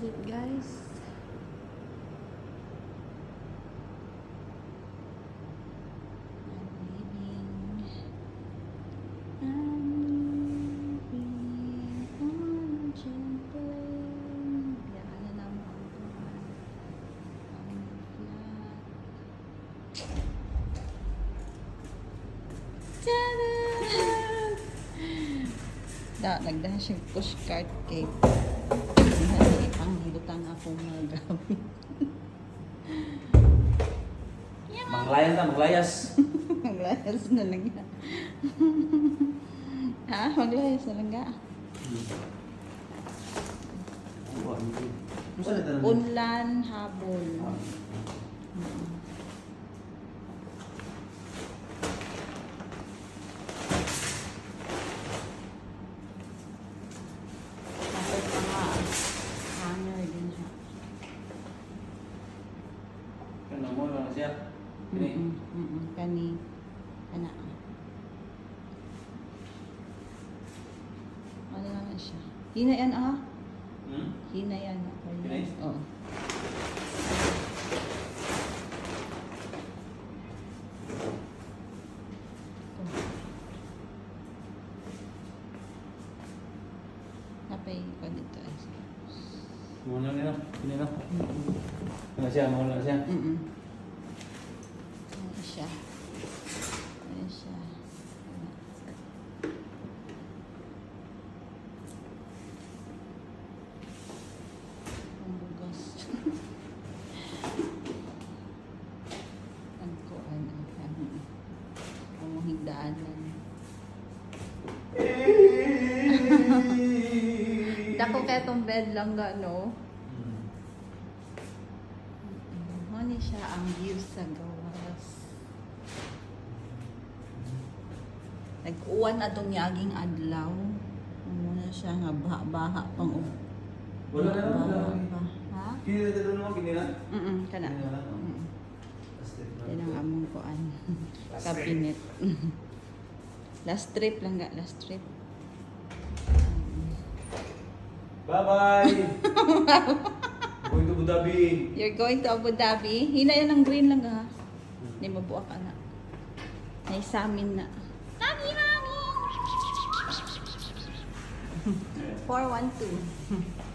it, guys. I'm leaving on a jet plane. Biyakan na naman ako doon. Ang flat. Tada! Nagdahan siyang pushcart cake. Panghilutang akong mga gamit. Manglayan ta, manglayas. Maglayas na lang nga. Ha? Maglayas na lang nga. Unlan, habol. Tapos mga hanger din siya. Kano mo lang siya. Ini. Kani. Kana. Ano naman siya? Hina yan ah. Hina yan. Hina yan? Oo. Napay ko dito. Mo lang nila. Ini na. Ano siya, mo lang siya. Ayan siya. Ayan siya. Ang bugas. Ang kuan. Ang higdaanan. Dako kaya itong bed lang no? Ano siya ang view sa gawas. Nag-uwan na itong yaging adlaw. Ano na siya nga baha-baha pang Wala na lang. baha. Ha? Kini na dito naman, kini na. Kana. Kini na lang. Yan ang among kuan. Cabinet. Last trip lang nga, last trip. Bye-bye! Going to Abu Dhabi. You're going to Abu Dhabi? Hina yan ang green lang ha. Hindi mabuha ka na. Naisamin na. Mami, mami! 412.